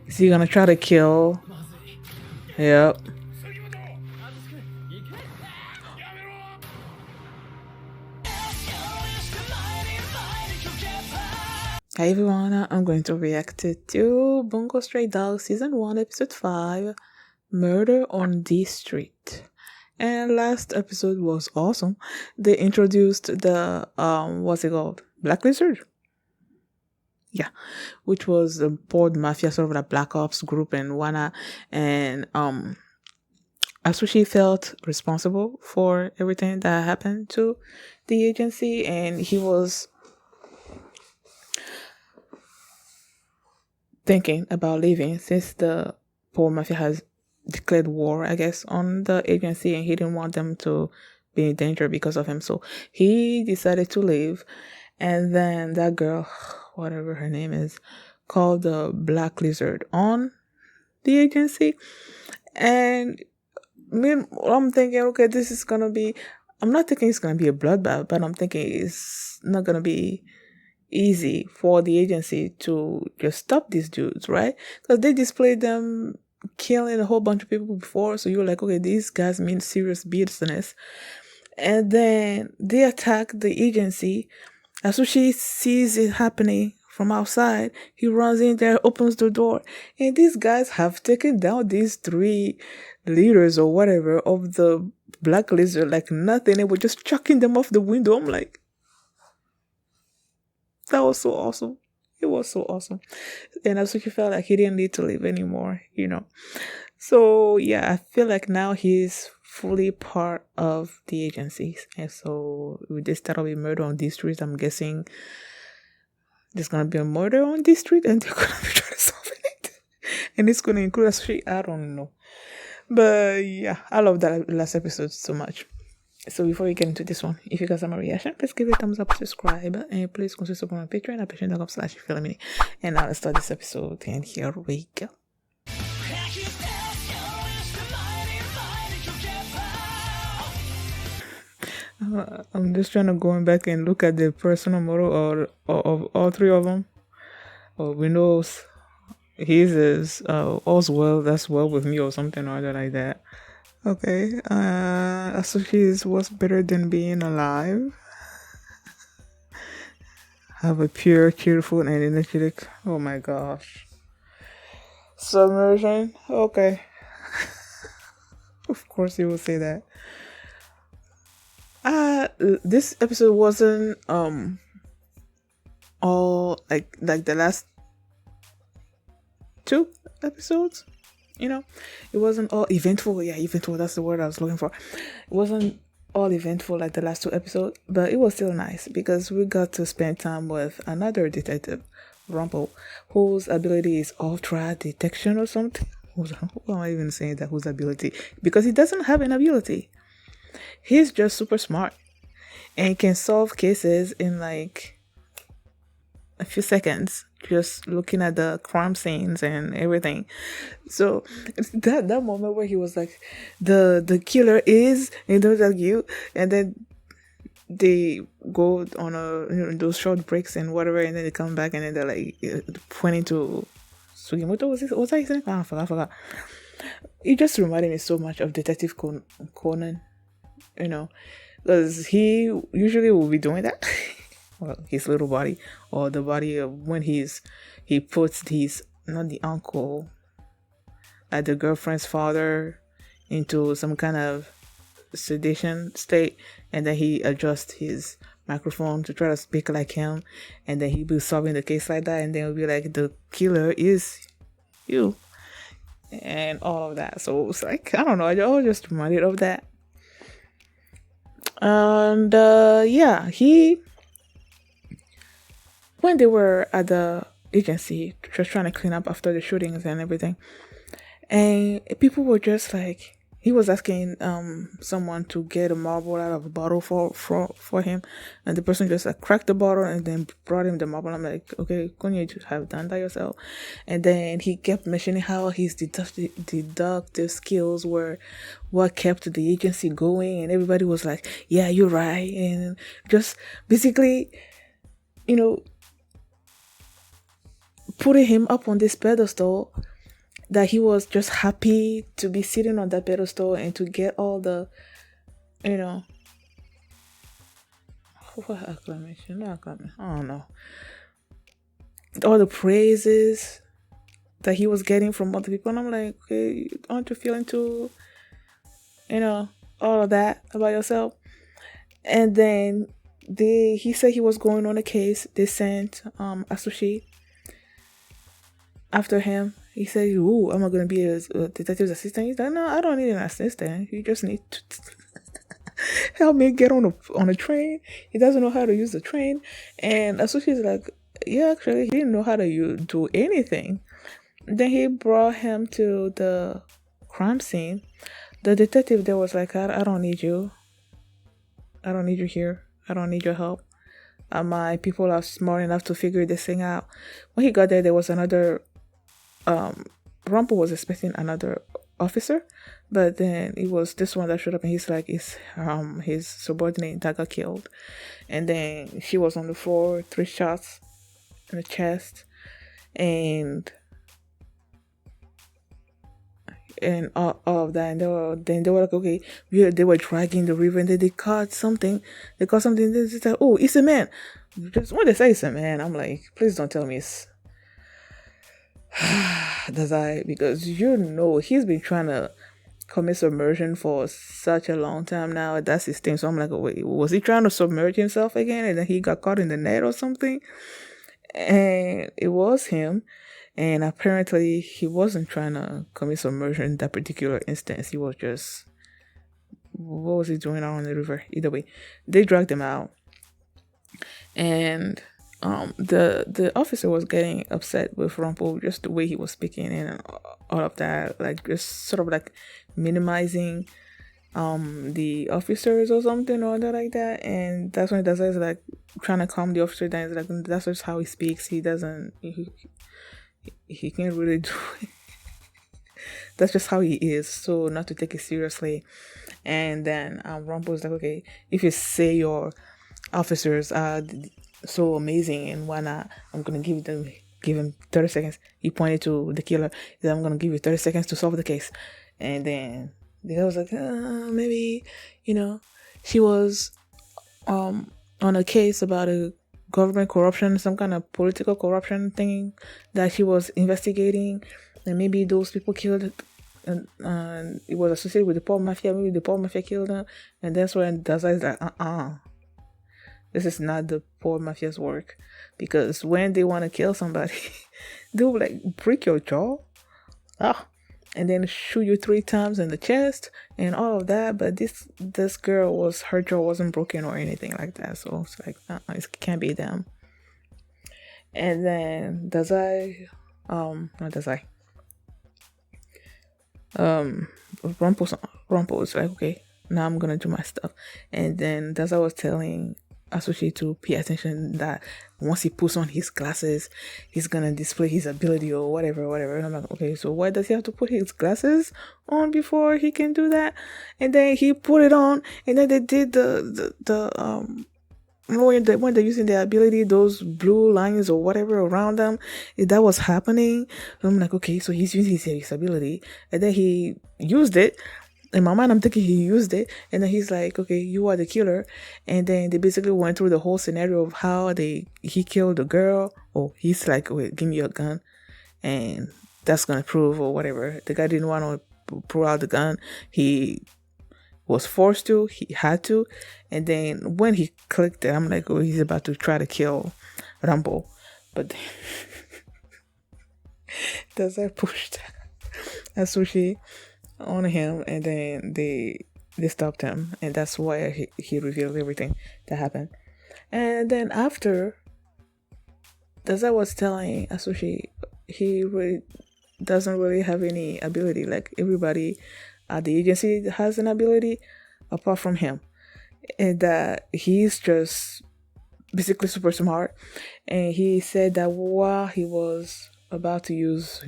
Is he gonna try to kill? Yep. Hey everyone, I'm going to react to Bungo Stray Dogs Season 1, Episode 5, Murder on D Street. And last episode was awesome. They introduced the, what's it called? Black Lizard? Yeah, which was the board mafia, sort of a black ops group and Wana. And, Asushi felt responsible for everything that happened to the agency, and he was thinking about leaving since the poor mafia has declared war, I guess, on the agency, and he didn't want them to be in danger because of him. So he decided to leave, and then that girl, whatever her name is, called the Black Lizard on the agency, and I'm thinking, okay, this is gonna be. I'm not thinking it's gonna be a bloodbath, but I'm thinking it's not gonna be easy for the agency to just stop these dudes, right? Because they displayed them killing a whole bunch of people before, so you're like, okay, these guys mean serious business. And then they attack the agency. As soon as she sees it happening from outside, he runs in there, opens the door, and these guys have taken down these 3 leaders or whatever of the Black Lizard like nothing. They were just chucking them off the window. I'm like, that was so awesome. It was so awesome. And also he felt like he didn't need to live anymore, So yeah, I feel like now he's fully part of the agencies. And so with this that'll be Murder on D Street, I'm guessing there's gonna be a murder on D Street and they're gonna be trying to solve it. And it's gonna include a street, I don't know. But yeah, I love that last episode so much. So before we get into this one, if you guys have a reaction, please give it a thumbs up, subscribe, and please consider supporting my Patreon at patreon.com/feeling. And now let's start this episode, and here we go. I'm just trying to go back and look at the personal model of all 3 of them. We know his is all's well, that's well with me or something or other like that. Okay, so he's what's better than being alive. Have a pure, cheerful, and energetic. Oh my gosh. Submersion. Okay. Of course, he will say that. This episode wasn't all like the last 2 episodes. It wasn't all eventful. Yeah, eventful, that's the word I was looking for. It wasn't all eventful like the last 2 episodes, but it was still nice because we got to spend time with another detective, Rumple, whose ability is ultra detection or something. Why am I even saying that? Whose ability? Because he doesn't have an ability. He's just super smart and can solve cases in like a few seconds, just looking at the crime scenes and everything. So that moment where he was like, the killer is, and those like you, and then they go on those short breaks and whatever, and then they come back and then they're like pointing to Sugimoto. Was that his name? I forgot. It just reminded me so much of Detective Conan, because he usually will be doing that. Well, his little body, or the body of when he puts not the uncle, like the girlfriend's father, into some kind of sedation state, and then he adjusts his microphone to try to speak like him, and then he'll be solving the case like that, and then it'll be like, the killer is you, and all of that. So it's like, I don't know, I was just reminded of that. And yeah, when they were at the agency just trying to clean up after the shootings and everything, and people were just like, he was asking someone to get a marble out of a bottle for him, and the person just like cracked the bottle and then brought him the marble. I'm like, okay, couldn't you just have done that yourself? And then he kept mentioning how his deductive skills were what kept the agency going, and everybody was like, yeah, you're right, and just basically, putting him up on this pedestal that he was just happy to be sitting on that pedestal and to get all the, you know, what acclamation? No acclamation. I don't know. All the praises that he was getting from other people. And I'm like, okay, aren't you feeling too, all of that about yourself? And then he said he was going on a case. They sent Asushi after him. He said, ooh, am I going to be a detective's assistant? He's like, no, I don't need an assistant. You just need to help me get on a train. He doesn't know how to use the train. And Asushi's like, yeah, actually, he didn't know how to do anything. Then he brought him to the crime scene. The detective there was like, I don't need you. I don't need you here. I don't need your help. My people are smart enough to figure this thing out. When he got there was another... Rumple was expecting another officer, but then it was this one that showed up, and he's like, it's his subordinate that got killed. And then she was on the floor, 3 shots in the chest, and all of that. And they were like, okay, they were dragging the river, and then they caught something. They said, oh, it's a man. Just when they say it's a man, I'm like, please don't tell me it's because he's been trying to commit submersion for such a long time now. That's his thing. So I'm like, wait, was he trying to submerge himself again and then he got caught in the net or something? And it was him. And apparently he wasn't trying to commit submersion in that particular instance. He was just, what was he doing out on the river? Either way, they dragged him out. And the officer was getting upset with Rumple, just the way he was speaking and all of that, like just sort of like minimizing the officers or something or other like that. And that's when Daza is like trying to calm the officer down. It's like, that's just how he speaks. He doesn't, he can't really do it. That's just how he is, so not to take it seriously. And then Rumple's like, okay, if you say your officers are so amazing and why not, I'm gonna give him 30 seconds. He pointed to the killer. He said, I'm gonna give you 30 seconds to solve the case. And then the guy was like, maybe she was on a case about a government corruption, some kind of political corruption thing that she was investigating, and maybe those people killed and it was associated with the Paul Mafia. Maybe the Paul Mafia killed her. And that's when Daza is like, this is not the Paul Mafia's work. Because when they want to kill somebody, they will like break your jaw, and then shoot you 3 times in the chest and all of that. But this girl her jaw wasn't broken or anything like that. So it's like, it can't be them. And then Rumple is like, okay, now I'm gonna do my stuff. And then Daza was telling Asushi to pay attention that once he puts on his glasses, he's gonna display his ability or whatever. And I'm like, okay, so why does he have to put his glasses on before he can do that? And then he put it on, and then they did the when they're using their ability, those blue lines or whatever around them, that was happening. So I'm like, okay, so he's using his ability, and then he used it. In my mind, I'm thinking he used it, and then he's like, okay, you are the killer. And then they basically went through the whole scenario of how he killed the girl. Oh, he's like, wait, give me your gun, and that's gonna prove or whatever. The guy didn't want to pull out the gun. He was forced to, he had to. And then when he clicked it, I'm like, oh, he's about to try to kill Rumble. But does that pushed Asushi on him, and then they stopped him, and that's why he revealed everything that happened. And then after, Daza was telling Asushi he really doesn't really have any ability. Like everybody at the agency has an ability apart from him, and that he's just basically super smart. And he said that while he was about to use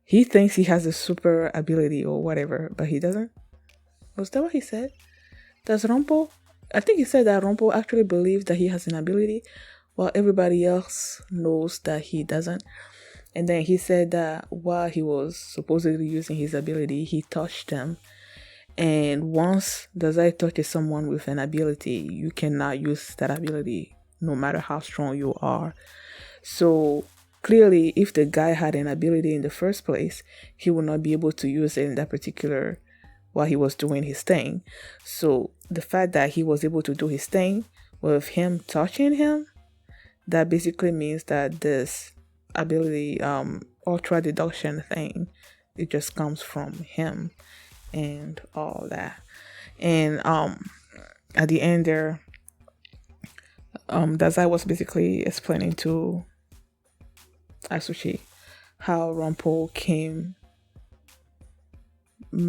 he thinks he has a super ability or whatever, but he doesn't. Was that what he said? Does Rumple? I think he said that Rumple actually believes that he has an ability, while everybody else knows that he doesn't. And then he said that while he was supposedly using his ability, he touched them. And once Dazai touches someone with an ability, you cannot use that ability no matter how strong you are. So clearly, if the guy had an ability in the first place, he would not be able to use it in that particular while he was doing his thing. So the fact that he was able to do his thing with him touching him, that basically means that this ability, ultra deduction thing, it just comes from him and all that. And at the end there, Dazai was basically explaining to Asushi how Rumple came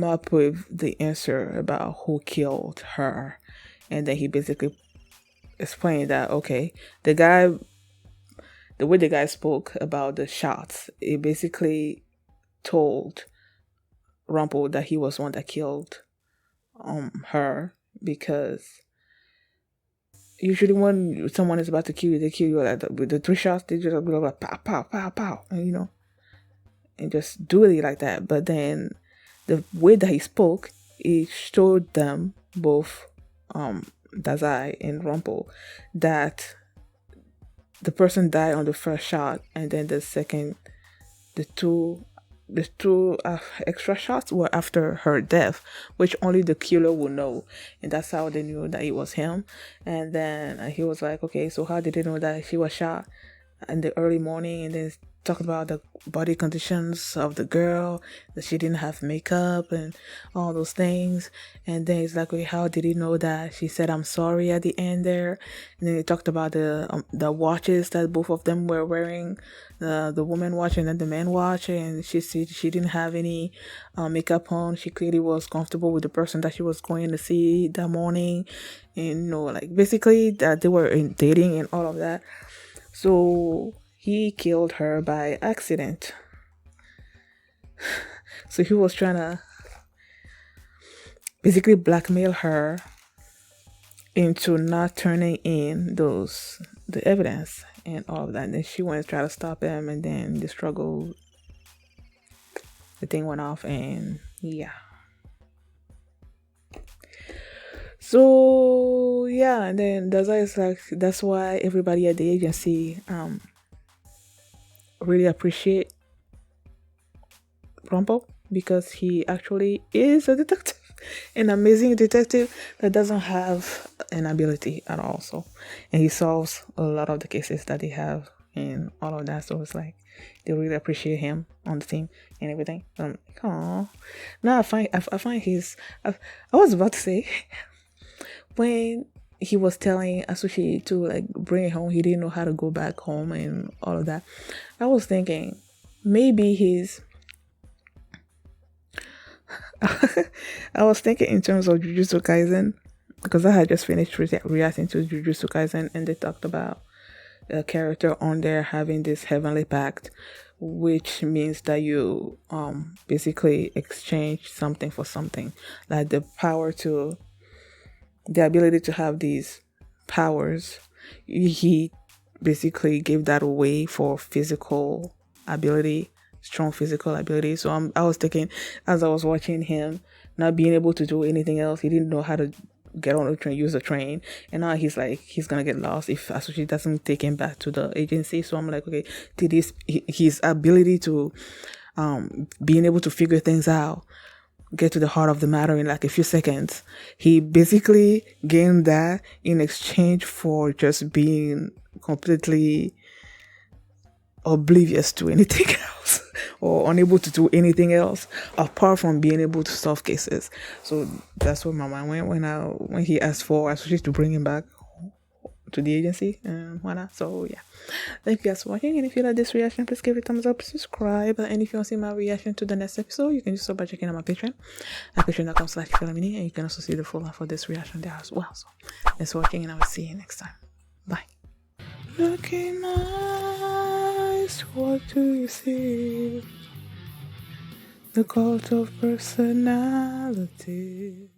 up with the answer about who killed her. And then he basically explained that, okay, the way the guy spoke about the shots, it basically told Rumple that he was one that killed her, because usually when someone is about to kill you, they kill you like with the 3 shots. They just go like pow pow pow pow, and and just do it like that. But then the way that he spoke, it showed them both, Dazai and Rumple, that the person died on the first shot, and then the two extra shots were after her death, which only the killer would know, and that's how they knew that it was him. And then he was like, okay, so how did they know that she was shot in the early morning? And then talked about the body conditions of the girl, that she didn't have makeup and all those things. And then he's like, okay, how did he know that she said I'm sorry at the end there? And then he talked about the watches that both of them were wearing, the woman watch and then the man watch, and she said she didn't have any makeup on. She clearly was comfortable with the person that she was going to see that morning, and like basically that they were in dating and all of that. So he killed her by accident. So he was trying to basically blackmail her into not turning in the evidence and all of that. And then she went to try to stop him, and then the struggle, the thing went off, and yeah. So yeah, and then that's why everybody at the agency really appreciate Rumple, because he actually is a detective, an amazing detective that doesn't have an ability at all. So, and he solves a lot of the cases that they have and all of that. So it's like they really appreciate him on the team and everything. I'm like, oh, now I find I was about to say when he was telling Asushi to like bring it home, he didn't know how to go back home and all of that. I was thinking maybe I was thinking in terms of Jujutsu Kaisen, because I had just finished reacting to Jujutsu Kaisen, and they talked about a character on there having this heavenly pact, which means that you basically exchange something for something, like the ability to have these powers. He basically gave that away for physical ability, strong physical ability. So I was thinking, as I was watching him not being able to do anything else, he didn't know how to get on the train, use the train, and now he's like, he's gonna get lost if Asushi doesn't take him back to the agency. So I'm like, okay, did his ability to being able to figure things out, get to the heart of the matter in like a few seconds, he basically gained that in exchange for just being completely oblivious to anything else or unable to do anything else apart from being able to solve cases. So that's where my mind went when he asked for Asushi to bring him back to the agency and whatnot. So yeah, thank you guys for watching, and if you like this reaction, please give it a thumbs up, subscribe, and if you want to see my reaction to the next episode, you can do so by checking out my Patreon at patreon.com/Philamini, and you can also see the full life for this reaction there as well. So thanks for watching, and I will see you next time. Bye. Looking nice, what do you see? The cult of personality.